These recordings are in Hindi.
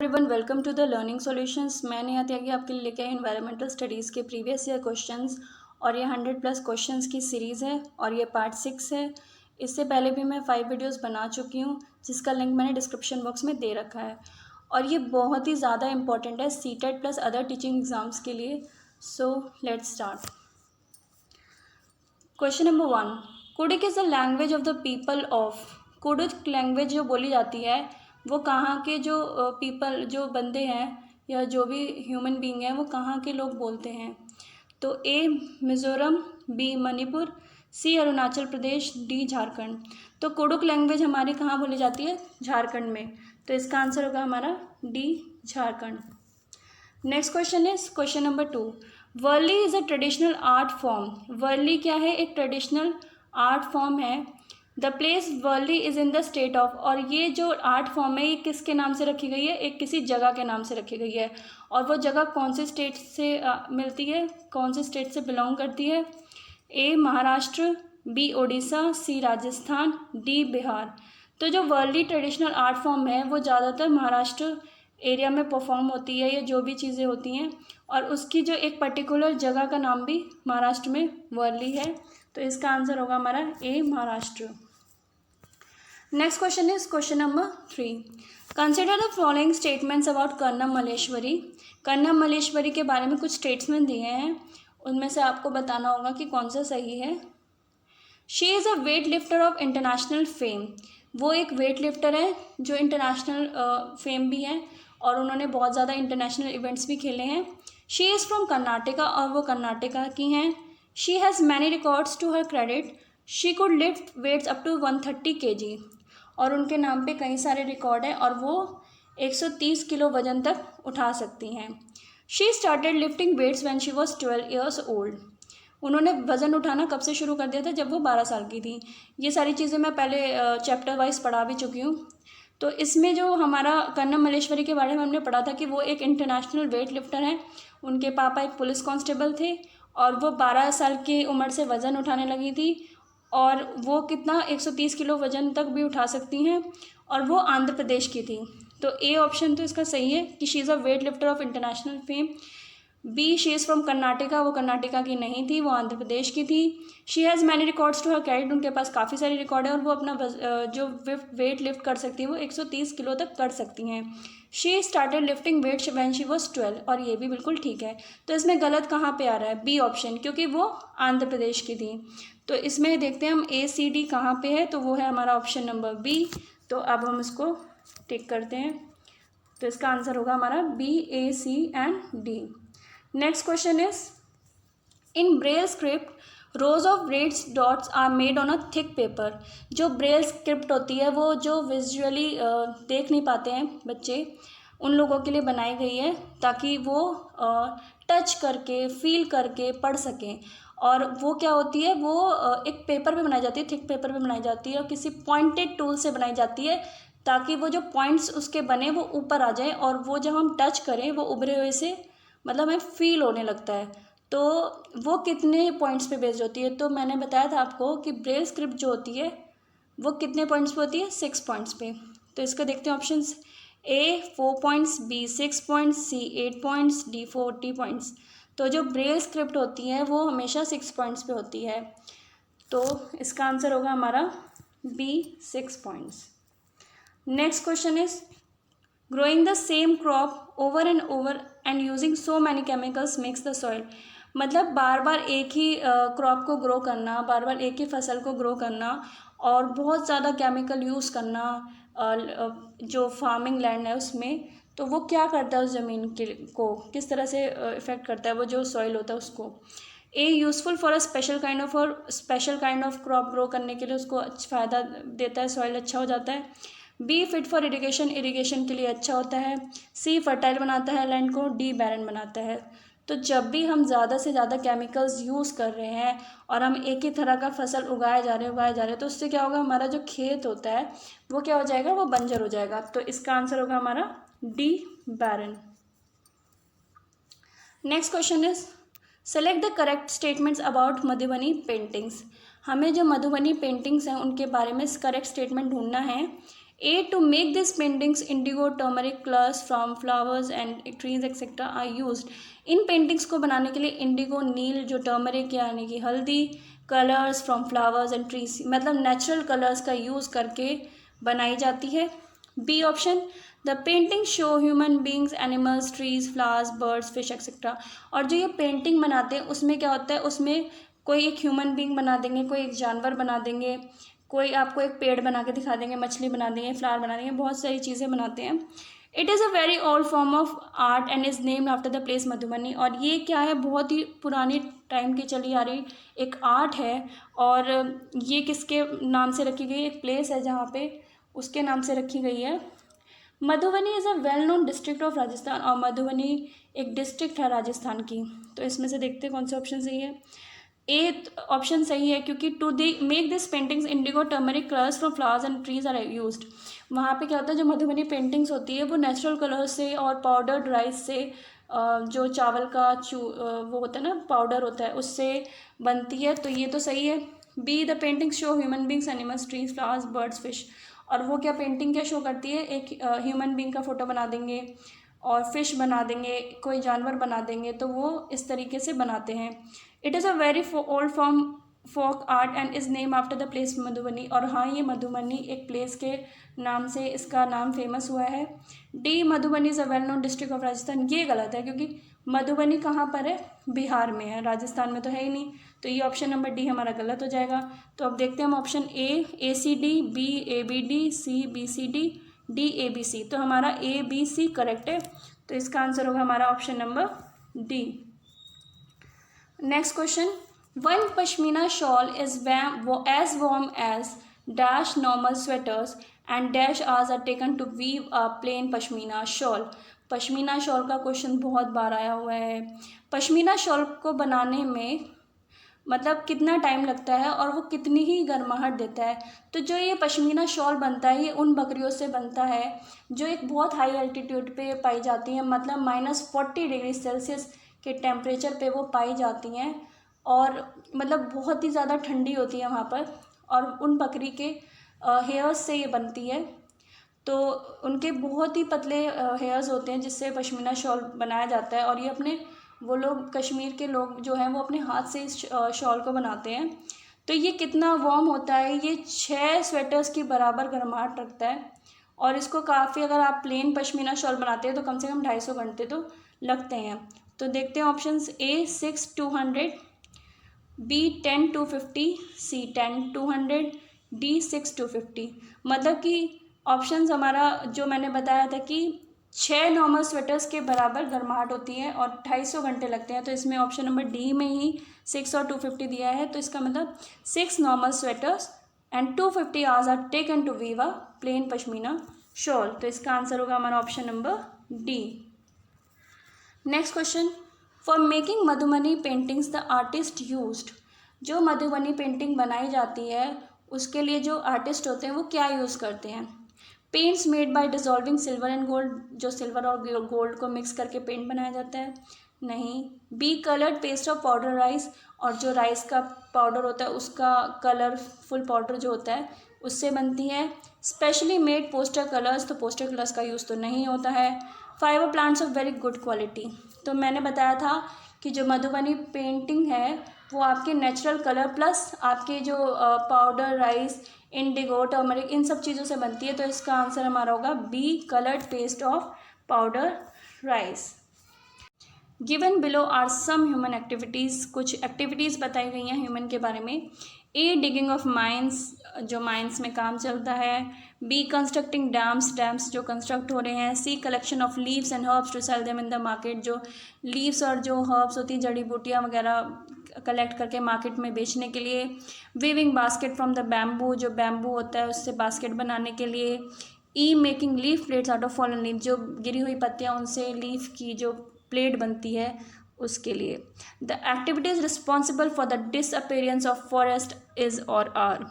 Everyone, welcome to the learning solutions. मैंने यहाँ त्यागी आपके लिए लेके आई एनवायरमेंटल स्टडीज़ के प्रीवियस ईयर क्वेश्चंस और ये 100+ क्वेश्चंस की सीरीज़ है और ये पार्ट 6 है। इससे पहले भी मैं 5 वीडियोस बना चुकी हूँ जिसका लिंक मैंने डिस्क्रिप्शन बॉक्स में दे रखा है और ये बहुत ही ज़्यादा इंपॉर्टेंट है CTET plus other teaching exams के लिए। So let's start. Question number 1, Kurukh is the language of the people of. Kurukh language जो बोली जाती है वो कहाँ के जो पीपल जो बंदे हैं या जो भी ह्यूमन बीइंग हैं वो कहाँ के लोग बोलते हैं। तो ए मिज़ोरम, बी मणिपुर, सी अरुणाचल प्रदेश, डी झारखंड। तो कुडुख लैंग्वेज हमारी कहाँ बोली जाती है? झारखंड में। तो इसका आंसर होगा हमारा D Jharkhand. Next question is question number 2, Warli is a traditional art form. Warli क्या है? एक ट्रेडिशनल आर्ट फॉर्म है। The place Warli is in the state of, और ये जो आर्ट फॉर्म है ये किसके नाम से रखी गई है? एक किसी जगह के नाम से रखी गई है। और वो जगह कौन से स्टेट से मिलती है, कौन से स्टेट से बिलोंग करती है? ए महाराष्ट्र, बी उड़ीसा, सी राजस्थान, डी बिहार। तो जो वर्ली ट्रेडिशनल आर्ट फॉर्म है वो ज़्यादातर महाराष्ट्र एरिया में परफॉर्म होती है, ये जो भी चीज़ें होती हैं, और उसकी जो एक पर्टिकुलर जगह का नाम भी महाराष्ट्र में वर्ली है। तो इसका आंसर होगा हमारा A Maharashtra. Next question is question number 3, consider the following statements about Karnam Malleswari. Karnam Malleswari के बारे में कुछ स्टेटमेंट दिए हैं, उनमें से आपको बताना होगा कि कौन सा सही है। She is a weight lifter of international fame. वो एक वेट लिफ्टर है जो इंटरनेशनल फेम भी है और उन्होंने बहुत ज़्यादा इंटरनेशनल इवेंट्स भी खेले हैं। शी इज़ फ्रॉम कर्नाटका, और वो कर्नाटका की हैं। She has many records to her credit. She could lift weights up to 130 kg, और उनके नाम पे कई सारे रिकॉर्ड हैं और वो 130 किलो वजन तक उठा सकती हैं। She started lifting weights when she was 12 years old. उन्होंने वज़न उठाना कब से शुरू कर दिया था? जब वो 12 साल की थी। ये सारी चीज़ें मैं पहले चैप्टर वाइज पढ़ा भी चुकी हूँ। तो इसमें जो हमारा कर्णम मल्लेश्वरी के बारे में हमने पढ़ा था कि वो एक इंटरनेशनल वेट लिफ्टर हैं। उनके पापा एक पुलिस कांस्टेबल थे और वो 12 साल की उम्र से वज़न उठाने लगी थी, और वो कितना 130 किलो वज़न तक भी उठा सकती हैं, और वो आंध्र प्रदेश की थी। तो ए ऑप्शन तो इसका सही है कि she is a weight lifter of international fame. B, she is from Karnataka, वो कर्नाटका की नहीं थी, वो आंध्र प्रदेश की थी। She has many records to her credit, उनके पास काफ़ी सारे रिकॉर्ड है और वो अपना जो वेट लिफ्ट कर सकती है वो 130 किलो तक कर सकती हैं। She started lifting wait when she was 12, और ये भी बिल्कुल ठीक है। तो इसमें गलत कहाँ पे आ रहा है? बी ऑप्शन, क्योंकि वो आंध्र प्रदेश की थी। तो इसमें देखते हैं हम ए सी डी कहाँ पे है, तो वो है हमारा ऑप्शन नंबर बी। तो अब हम इसको टिक करते हैं, तो इसका आंसर होगा हमारा B, A, C and D. Next question is, in Braille script rows of ब्रेड्स dots are made on a thick paper. जो ब्रेल स्क्रिप्ट होती है वो जो विजुअली देख नहीं पाते हैं बच्चे, उन लोगों के लिए बनाई गई है ताकि वो टच करके फील करके पढ़ सकें। और वो क्या होती है, वो एक पेपर पे बनाई जाती है, थिक पेपर पे बनाई जाती है और किसी पॉइंटेड टूल से बनाई जाती है ताकि वो जो पॉइंट्स उसके बने वो ऊपर आ जाएं, और वो जब हम टच करें वो उभरे हुए से मतलब हमें फील होने लगता है। तो वो कितने पॉइंट्स पे बेस्ड होती है? तो मैंने बताया था आपको कि ब्रेल स्क्रिप्ट जो होती है वो कितने पॉइंट्स पे होती है? 6 पॉइंट्स पे। तो इसका देखते हैं ऑप्शंस, ए 4 पॉइंट्स, बी 6 पॉइंट्स, सी 8 पॉइंट्स, डी 40 पॉइंट्स। तो जो ब्रेल स्क्रिप्ट होती है वो हमेशा 6 पॉइंट्स पे होती है। तो इसका आंसर होगा हमारा B, 6 points. Next question is, growing the same crop over and over and using so many chemicals makes the soil. मतलब बार बार एक ही क्रॉप को ग्रो करना, बार बार एक ही फसल को ग्रो करना और बहुत ज़्यादा केमिकल यूज़ करना जो फार्मिंग लैंड है उसमें, तो वो क्या करता है उस ज़मीन के को किस तरह से इफ़ेक्ट करता है, वो जो सॉइल होता है उसको। A useful for a special kind of crop grow करने के लिए उसको फ़ायदा देता है, सॉइल अच्छा हो जाता है। बी फिट फॉर इरिगेशन के लिए अच्छा होता है। सी फर्टाइल बनाता है लैंड को। डी बैरन बनाता है। तो जब भी हम ज़्यादा से ज़्यादा केमिकल्स यूज़ कर रहे हैं और हम एक ही तरह का फसल उगाए जा रहे हैं तो उससे क्या होगा, हमारा जो खेत होता है वो क्या हो जाएगा, वो बंजर हो जाएगा। तो इसका आंसर होगा हमारा D, barren. Next question is, select the correct statements about Madhubani paintings. हमें जो मधुबनी पेंटिंग्स हैं उनके बारे में करेक्ट स्टेटमेंट ढूंढना है। To make this paintings indigo turmeric colours from flowers and trees etcetera are used. इन पेंटिंग्स को बनाने के लिए इंडिगो नील जो टर्मरिक यानी कि हल्दी, colours from flowers and trees मतलब नेचुरल कलर्स का यूज़ करके बनाई जाती है। B option, the painting show human beings, animals, trees, flowers, birds, fish etcetera. और जो ये पेंटिंग बनाते हैं उसमें क्या होता है, उसमें कोई एक ह्यूमन बींग बना देंगे, कोई एक जानवर बना देंगे, कोई आपको एक पेड़ बना के दिखा देंगे, मछली बना देंगे, फ्लावर बना देंगे, बहुत सारी चीज़ें बनाते हैं। It is a very old form of art and is named after the place Madhubani. और ये क्या है, बहुत ही पुरानी टाइम की चली आ रही एक आर्ट है। और ये किसके नाम से रखी गई, एक प्लेस है जहाँ पे उसके नाम से रखी गई है। Madhubani is a well known district of Rajasthan. और मधुबनी एक डिस्ट्रिक्ट है राजस्थान की। तो इसमें से देखते हैं कौन सा ऑप्शन सही है। ए ऑप्शन सही है, क्योंकि to the make this paintings indigo turmeric colours from flowers and trees are used. वहाँ पे क्या होता है, जो मधुबनी पेंटिंग्स होती है वो नेचुरल कलर से और पाउडर्ड राइस से, जो चावल का वो होता है ना, पाउडर होता है, उससे बनती है। तो ये तो सही है। B, the painting show human beings, animals, trees, flowers, birds, fish. और वो क्या पेंटिंग क्या शो करती है, एक ह्यूमन बींग का फोटो बना देंगे और फिश बना देंगे, कोई जानवर बना देंगे, तो वो इस तरीके से बनाते हैं। It is a very old form folk art and is name after the place Madhubani. और हाँ, ये मधुबनी एक प्लेस के नाम से इसका नाम फेमस हुआ है। D, Madhubani is a well known district of Rajasthan. ये गलत है, क्योंकि मधुबनी कहाँ पर है, बिहार में है, राजस्थान में तो है ही नहीं। तो ये ऑप्शन नंबर डी हमारा गलत हो जाएगा। तो अब देखते हैं हम option A C D, B A B D, C B C D, D A B C. तो हमारा ए बी सी करेक्ट है। तो इसका आंसर होगा हमारा option number D. Next question, one pashmina shawl is as warm as dash normal sweaters and dash hours are taken to weave a plain pashmina shawl. Pashmina shawl का क्वेश्चन बहुत बार आया हुआ है। पश्मीना शॉल को बनाने में मतलब कितना टाइम लगता है और वो कितनी ही गर्माहट देता है। तो जो ये पश्मीना शॉल बनता है, ये उन बकरियों से बनता है जो एक बहुत हाई एल्टीट्यूड पे पाई जाती हैं, मतलब -40 डिग्री सेल्सियस के टेम्परेचर पे वो पाई जाती हैं। और मतलब बहुत ही ज़्यादा ठंडी होती है वहाँ पर। और उन बकरी के हेयर्स से ये बनती है। तो उनके बहुत ही पतले हेयर्स होते हैं जिससे पश्मीना शॉल बनाया जाता है। और ये अपने वो लोग, कश्मीर के लोग जो हैं, वो अपने हाथ से इस शॉल को बनाते हैं। तो ये कितना वार्म होता है, ये 6 स्वेटर्स की बराबर गर्माहट रखता है। और इसको काफ़ी, अगर आप प्लेन पश्मीना शॉल बनाते हैं तो कम से कम 250 घंटे तो लगते हैं। तो देखते हैं ऑप्शंस, ए 6-200, बी 10-250, सी 10-200, डी 6-250। मतलब कि ऑप्शंस हमारा जो मैंने बताया था कि 6 नॉर्मल स्वेटर्स के बराबर गर्माहट होती है और 250 घंटे लगते हैं। तो इसमें ऑप्शन नंबर डी में ही 6 और 250 दिया है। तो इसका मतलब 6 normal sweaters and 250 hours are taken to weave a plain pashmina shawl. तो इसका आंसर होगा हमारा option number D. Next question, for making Madhubani paintings the artist used. जो मधुबनी पेंटिंग बनाई जाती है उसके लिए जो आर्टिस्ट होते हैं वो क्या यूज़ करते हैं। Paints made by dissolving silver and gold, जो सिल्वर और गोल्ड को मिक्स करके पेंट बनाया जाता है, नहीं। B, coloured paste of powder rice, और जो राइस का पाउडर होता है उसका कलरफुल पाउडर जो होता है उससे बनती है। स्पेशली मेड पोस्टर कलर्स, तो पोस्टर कलर्स का यूज़ तो नहीं होता है। Fibre plants of very good quality. तो मैंने बताया था कि जो मधुबनी पेंटिंग है वो आपके नेचुरल कलर प्लस आपके जो पाउडर राइस, इंडिगो, टर्मरिक, इन सब चीज़ों से बनती है। तो इसका आंसर हमारा होगा B, coloured paste of powder rice. Given below are some human activities, कुछ एक्टिविटीज़ बताई गई हैं ह्यूमन के बारे में। ए, डिगिंग ऑफ माइंस, जो माइंस में काम चलता है। बी, कंस्ट्रक्टिंग डैम्स, डैम्स जो कंस्ट्रक्ट हो रहे हैं। C, collection of leaves and herbs to sell them in the market, जो लीव्स और जो हर्ब्स होती हैं, जड़ी बूटियाँ वगैरह कलेक्ट करके मार्केट में बेचने के लिए। Weaving basket from the bamboo, जो बैम्बू होता है उससे बास्केट बनाने के लिए। E, making leaf plates out of fallen leaf, जो गिरी हुई पत्तियाँ उनसे लीफ की जो प्लेट बनती है उसके लिए। The activities responsible for the disappearance of forest is और आर,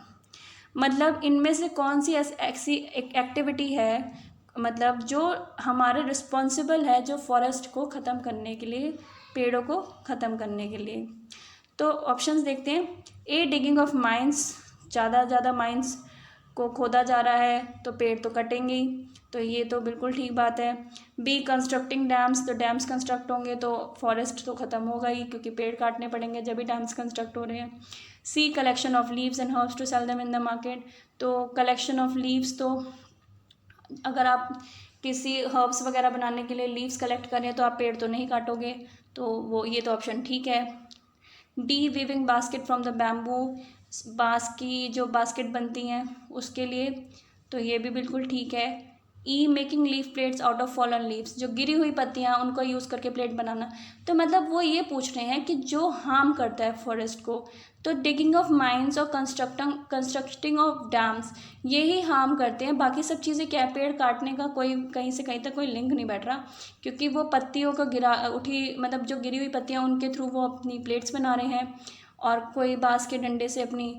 मतलब इनमें से कौन सी ऐसी एक्टिविटी है, मतलब जो हमारे रिस्पॉन्सिबल है जो फॉरेस्ट को ख़त्म करने के लिए, पेड़ों को ख़त्म करने के लिए। तो ऑप्शंस देखते हैं। ए, डिगिंग ऑफ माइंस, ज़्यादा माइंस को खोदा जा रहा है तो पेड़ तो कटेंगे ही, तो ये तो बिल्कुल ठीक बात है। बी कंस्ट्रक्टिंग डैम्स, तो डैम्स कंस्ट्रक्ट होंगे तो फॉरेस्ट तो ख़त्म होगा ही, क्योंकि पेड़ काटने पड़ेंगे जब भी डैम्स कंस्ट्रक्ट हो रहे हैं। C collection of leaves and herbs to sell them in the market, तो कलेक्शन ऑफ लीव्स, तो अगर आप किसी हर्ब्स वगैरह बनाने के लिए लीव्स कलेक्ट करें तो आप पेड़ तो नहीं काटोगे, तो वो ये तो ऑप्शन ठीक है। D weaving basket from the bamboo, बांस की जो बास्केट बनती हैं उसके लिए, तो ये भी बिल्कुल ठीक है। E making leaf plates out of fallen leaves, जो गिरी हुई पत्तियाँ उनको यूज़ करके प्लेट बनाना, तो मतलब वो ये पूछ रहे हैं कि जो हार्म करता है फॉरेस्ट को, तो डिगिंग ऑफ माइंस और कंस्ट्रक्टिंग ऑफ डैम्स, ये ही हार्म करते हैं। बाकी सब चीज़ें क्या है, पेड़ काटने का कोई कहीं से कहीं तक कोई लिंक नहीं बैठ रहा, क्योंकि वो पत्तियों का मतलब जो गिरी हुई पत्तियाँ उनके थ्रू वो अपनी प्लेट्स बना रहे हैं, और कोई बाँस के डंडे से अपनी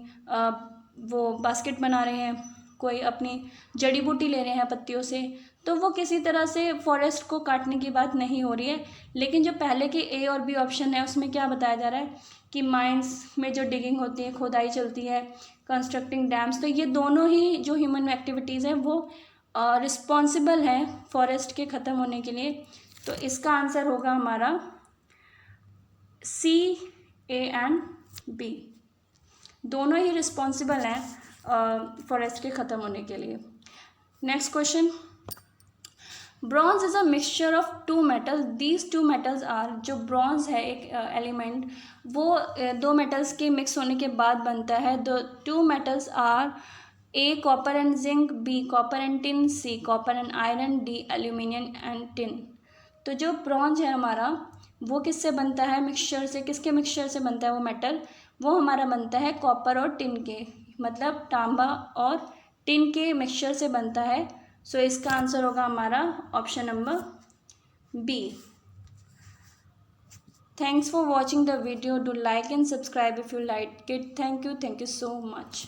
वो बास्केट बना रहे हैं, कोई अपनी जड़ी बूटी ले रहे हैं पत्तियों से, तो वो किसी तरह से फॉरेस्ट को काटने की बात नहीं हो रही है। लेकिन जो पहले के ए और बी ऑप्शन है उसमें क्या बताया जा रहा है कि माइंस में जो डिगिंग होती है, खोदाई चलती है, कंस्ट्रक्टिंग डैम्स, तो ये दोनों ही जो ह्यूमन एक्टिविटीज़ हैं वो रिस्पॉन्सिबल हैं फॉरेस्ट के ख़त्म होने के लिए। तो इसका आंसर होगा हमारा सी, ए एंड बी, दोनों ही रिस्पॉन्सिबल हैं फॉरेस्ट के ख़त्म होने के लिए। Next question, bronze is a mixture of two metals, these two metals are, जो ब्रॉन्ज है एक एलिमेंट, वो दो मेटल्स के मिक्स होने के बाद बनता है। The two metals are A copper and zinc, B copper and tin, C copper and iron, D aluminium and tin. तो जो ब्रॉन्ज है हमारा वो किससे बनता है, मिक्सचर से, किसके मिक्सचर से बनता है वो मेटल, वो हमारा बनता है कॉपर और टिन के, मतलब तांबा और टिन के मिक्सचर से बनता है। सो इसका आंसर होगा हमारा option number B. Thanks for watching the video, do like and subscribe if you like it. Thank you so much.